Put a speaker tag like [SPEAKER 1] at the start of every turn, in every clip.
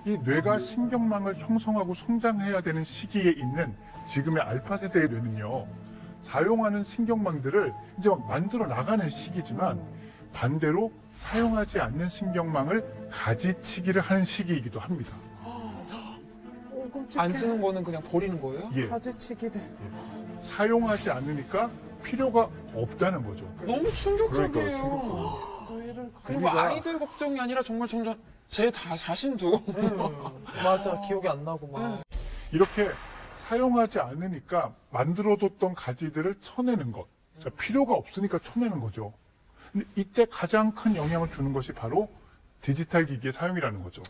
[SPEAKER 1] 이 뇌가 신경망을 형성하고 성장해야 되는 시기에 있는 지금의 알파 세대의 뇌는요, 사용하는 신경망들을 이제 막 만들어 나가는 시기지만 반대로 사용하지 않는 신경망을 가지치기를 하는 시기이기도 합니다.
[SPEAKER 2] 안 쓰는 거는 그냥 버리는 거예요?
[SPEAKER 1] 예,
[SPEAKER 3] 가지치기를.
[SPEAKER 1] 사용하지 않으니까 필요가 없다는 거죠.
[SPEAKER 2] 너무 충격적이에요.
[SPEAKER 1] 그러니까 충격적이에요.
[SPEAKER 3] 뇌를
[SPEAKER 2] 그리고 아이들 걱정이 아니라 정말 제 자신도
[SPEAKER 3] 맞아, 기억이 안 나고 막.
[SPEAKER 1] 이렇게 사용하지 않으니까 만들어뒀던 가지들을 쳐내는 것. 그러니까 필요가 없으니까 쳐내는 거죠. 근데 이때 가장 큰 영향을 주는 것이 바로 디지털 기기의 사용이라는 거죠.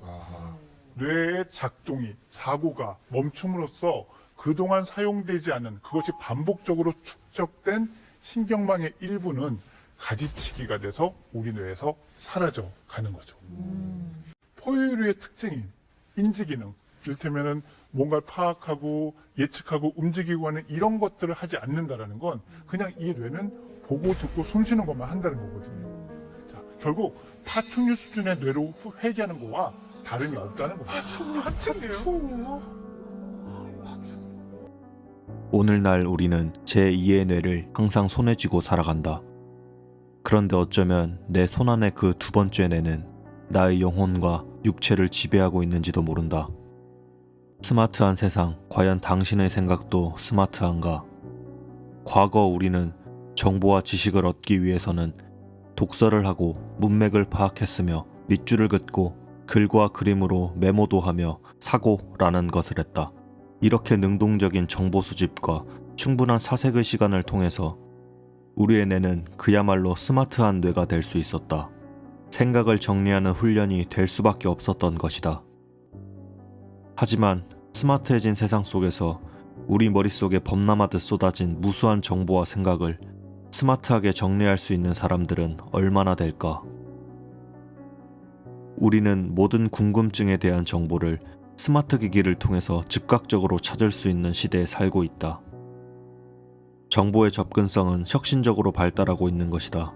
[SPEAKER 1] 뇌의 작동이, 사고가 멈춤으로써 그동안 사용되지 않은, 그것이 반복적으로 축적된 신경망의 일부는 가지치기가 돼서 우리 뇌에서 사라져 가는 거죠. 포유류의 특징인 인지기능, 이를테면은 뭔가를 파악하고 예측하고 움직이고 하는 이런 것들을 하지 않는다라는 건 그냥 이 뇌는 보고 듣고 숨쉬는 것만 한다는 거거든요. 자, 결국 파충류 수준의 뇌로 회귀하는 거와 다름이 없다는 겁니다.
[SPEAKER 3] 파충류요?
[SPEAKER 4] 오늘날 우리는 제2의 뇌를 항상 손에 쥐고 살아간다. 그런데 어쩌면 내 손안의 그 두 번째 뇌는 나의 영혼과 육체를 지배하고 있는지도 모른다. 스마트한 세상, 과연 당신의 생각도 스마트한가? 과거 우리는 정보와 지식을 얻기 위해서는 독서를 하고 문맥을 파악했으며 밑줄을 긋고 글과 그림으로 메모도 하며 사고라는 것을 했다. 이렇게 능동적인 정보 수집과 충분한 사색의 시간을 통해서 우리의 뇌는 그야말로 스마트한 뇌가 될 수 있었다. 생각을 정리하는 훈련이 될 수밖에 없었던 것이다. 하지만 스마트해진 세상 속에서 우리 머릿속에 범람하듯 쏟아진 무수한 정보와 생각을 스마트하게 정리할 수 있는 사람들은 얼마나 될까? 우리는 모든 궁금증에 대한 정보를 스마트 기기를 통해서 즉각적으로 찾을 수 있는 시대에 살고 있다. 정보의 접근성은 혁신적으로 발달하고 있는 것이다.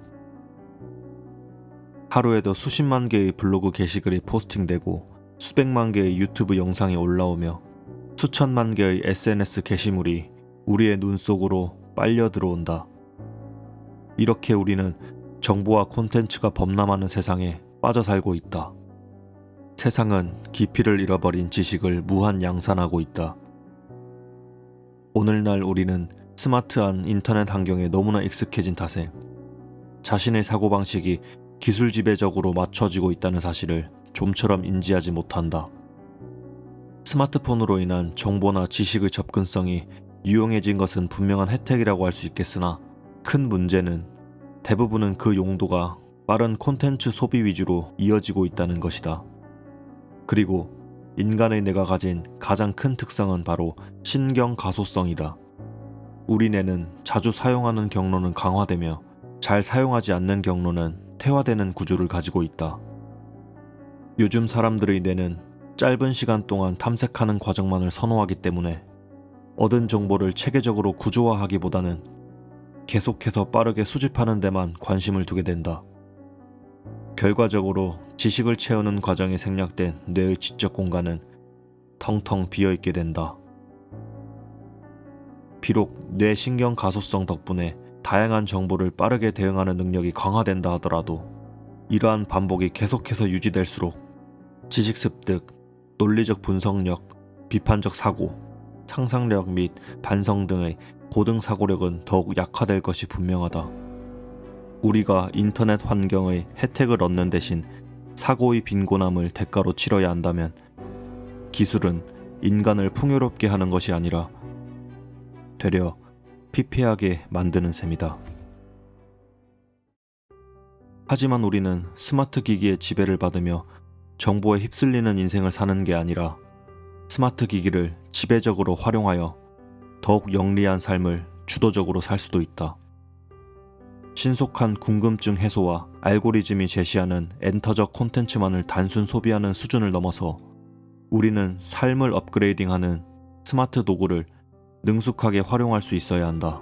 [SPEAKER 4] 하루에도 수십만 개의 블로그 게시글이 포스팅되고 수백만 개의 유튜브 영상이 올라오며 수천만 개의 SNS 게시물이 우리의 눈 속으로 빨려 들어온다. 이렇게 우리는 정보와 콘텐츠가 범람하는 세상에 빠져 살고 있다. 세상은 깊이를 잃어버린 지식을 무한 양산하고 있다. 오늘날 우리는 스마트한 인터넷 환경에 너무나 익숙해진 탓에 자신의 사고방식이 기술 지배적으로 맞춰지고 있다는 사실을 좀처럼 인지하지 못한다. 스마트폰으로 인한 정보나 지식의 접근성이 유용해진 것은 분명한 혜택이라고 할 수 있겠으나 큰 문제는 대부분은 그 용도가 빠른 콘텐츠 소비 위주로 이어지고 있다는 것이다. 그리고 인간의 뇌가 가진 가장 큰 특성은 바로 신경 가소성이다. 우리 뇌는 자주 사용하는 경로는 강화되며 잘 사용하지 않는 경로는 퇴화되는 구조를 가지고 있다. 요즘 사람들의 뇌는 짧은 시간 동안 탐색하는 과정만을 선호하기 때문에 얻은 정보를 체계적으로 구조화하기보다는 계속해서 빠르게 수집하는 데만 관심을 두게 된다. 결과적으로 지식을 채우는 과정이 생략된 뇌의 지적 공간은 텅텅 비어있게 된다. 비록 뇌 신경 가소성 덕분에 다양한 정보를 빠르게 대응하는 능력이 강화된다 하더라도 이러한 반복이 계속해서 유지될수록 지식 습득, 논리적 분석력, 비판적 사고, 상상력 및 반성 등의 고등 사고력은 더욱 약화될 것이 분명하다. 우리가 인터넷 환경의 혜택을 얻는 대신 사고의 빈곤함을 대가로 치러야 한다면 기술은 인간을 풍요롭게 하는 것이 아니라 되려 피폐하게 만드는 셈이다. 하지만 우리는 스마트 기기의 지배를 받으며 정보에 휩쓸리는 인생을 사는 게 아니라 스마트 기기를 지배적으로 활용하여 더욱 영리한 삶을 주도적으로 살 수도 있다. 신속한 궁금증 해소와 알고리즘이 제시하는 엔터적 콘텐츠만을 단순 소비하는 수준을 넘어서 우리는 삶을 업그레이딩하는 스마트 도구를 능숙하게 활용할 수 있어야 한다.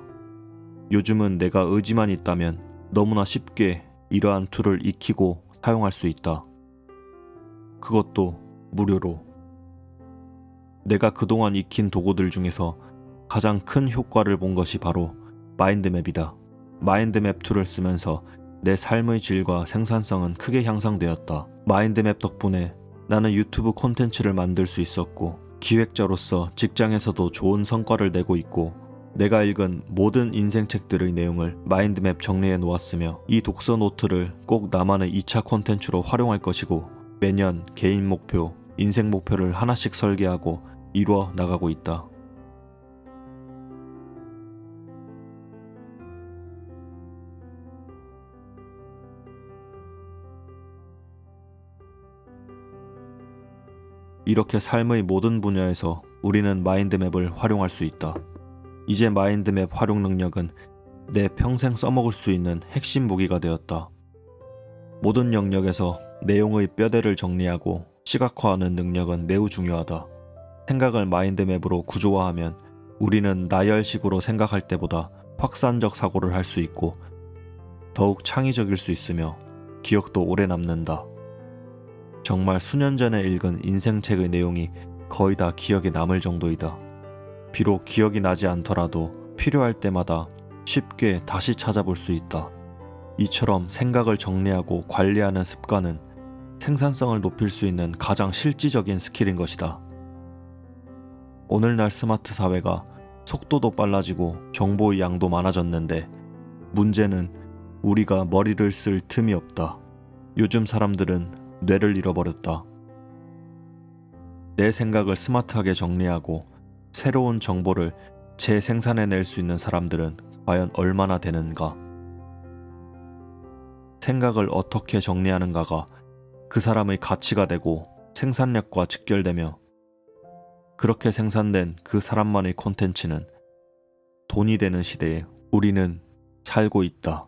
[SPEAKER 4] 요즘은 내가 의지만 있다면 너무나 쉽게 이러한 툴을 익히고 사용할 수 있다. 그것도 무료로. 내가 그동안 익힌 도구들 중에서 가장 큰 효과를 본 것이 바로 마인드맵이다. 마인드맵 툴을 쓰면서 내 삶의 질과 생산성은 크게 향상되었다. 마인드맵 덕분에 나는 유튜브 콘텐츠를 만들 수 있었고, 기획자로서 직장에서도 좋은 성과를 내고 있고, 내가 읽은 모든 인생 책들의 내용을 마인드맵 정리해 놓았으며, 이 독서 노트를 꼭 나만의 2차 콘텐츠로 활용할 것이고, 매년 개인 목표, 인생 목표를 하나씩 설계하고 이루어 나가고 있다. 이렇게 삶의 모든 분야에서 우리는 마인드맵을 활용할 수 있다. 이제 마인드맵 활용 능력은 내 평생 써먹을 수 있는 핵심 무기가 되었다. 모든 영역에서 내용의 뼈대를 정리하고 시각화하는 능력은 매우 중요하다. 생각을 마인드맵으로 구조화하면 우리는 나열식으로 생각할 때보다 확산적 사고를 할 수 있고, 더욱 창의적일 수 있으며 기억도 오래 남는다. 정말 수년 전에 읽은 인생책의 내용이 거의 다 기억에 남을 정도이다. 비록 기억이 나지 않더라도 필요할 때마다 쉽게 다시 찾아볼 수 있다. 이처럼 생각을 정리하고 관리하는 습관은 생산성을 높일 수 있는 가장 실질적인 스킬인 것이다. 오늘날 스마트 사회가 속도도 빨라지고 정보의 양도 많아졌는데, 문제는 우리가 머리를 쓸 틈이 없다. 요즘 사람들은 뇌를 잃어버렸다. 내 생각을 스마트하게 정리하고 새로운 정보를 재생산해낼 수 있는 사람들은 과연 얼마나 되는가? 생각을 어떻게 정리하는가가 그 사람의 가치가 되고 생산력과 직결되며, 그렇게 생산된 그 사람만의 콘텐츠는 돈이 되는 시대에 우리는 살고 있다.